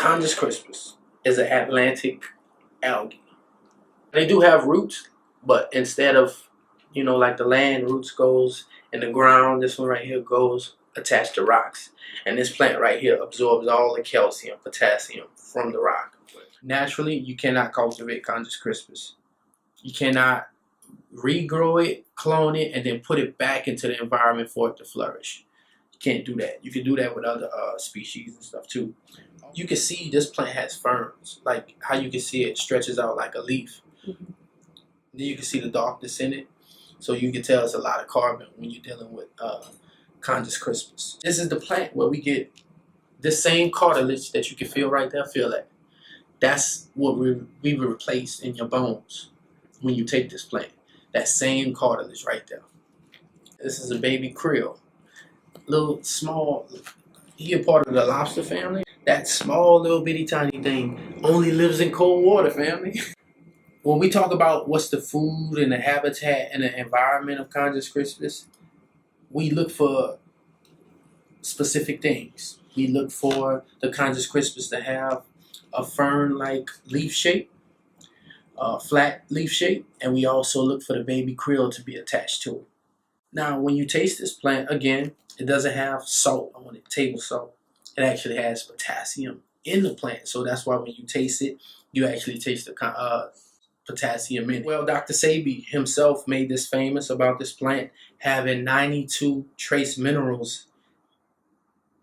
Chondrus Crispus is an Atlantic algae. They do have roots, but instead of, like the land roots goes in the ground, this one right here goes attached to rocks. And this plant right here absorbs all the calcium, potassium from the rock. Naturally, you cannot cultivate Chondrus Crispus. You cannot regrow it, clone it, and then put it back into the environment for it to flourish. You can't do that. You can do that with other species and stuff too. You can see this plant has ferns, like how you can see it stretches out like a leaf. Then you can see the darkness in it, so you can tell it's a lot of carbon when you're dealing with Chondrus Crispus. This is the plant where we get this same cartilage that you can feel right there. Feel that. That's what we replace in your bones when you take this plant. That same cartilage right there. This is a baby krill. Little small, he a part of the lobster family. That small little bitty tiny thing only lives in cold water, family. When we talk about what's the food and the habitat and the environment of Chondrus crispus, we look for specific things. We look for the Chondrus crispus to have a fern-like leaf shape, flat leaf shape, and we also look for the baby krill to be attached to it. Now, when you taste this plant, again, it doesn't have salt on it, table salt. It actually has potassium in the plant, so that's why when you taste it, you actually taste the potassium in it. Well, Dr. Sebi himself made this famous about this plant having 92 trace minerals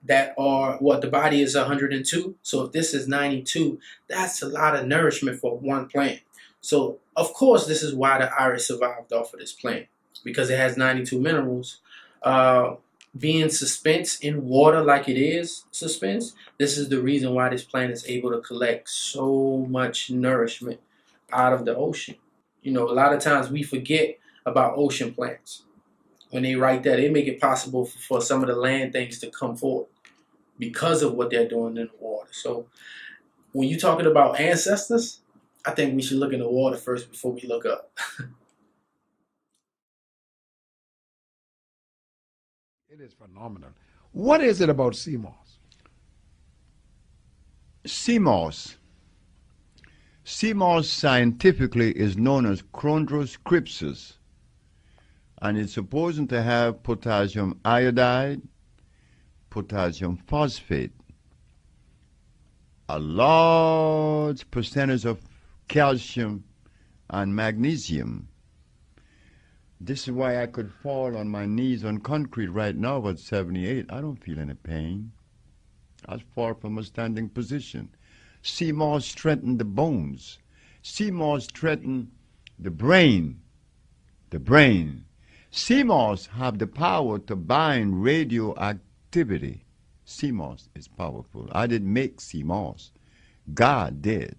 that are, what, the body is 102. So if this is 92, that's a lot of nourishment for one plant. So, of course, this is why the iris survived off of this plant, because it has 92 minerals. Being suspense in water like it is suspense, this is the reason why this plant is able to collect so much nourishment out of the ocean. A lot of times we forget about ocean plants. When they write that, they make it possible for some of the land things to come forward because of what they're doing in the water. So when you're talking about ancestors, I think we should look in the water first before we look up. It is phenomenal. What is it about sea moss? Sea moss. Sea moss scientifically is known as Chondrus Crispus, and it's supposed to have potassium iodide, potassium phosphate, a large percentage of calcium and magnesium. This is why I could fall on my knees on concrete right now at 78. I don't feel any pain. I fall from a standing position. Sea moss strengthen the bones. Sea moss strengthen the brain. Sea moss have the power to bind radioactivity. Sea moss is powerful. I didn't make sea moss. God did.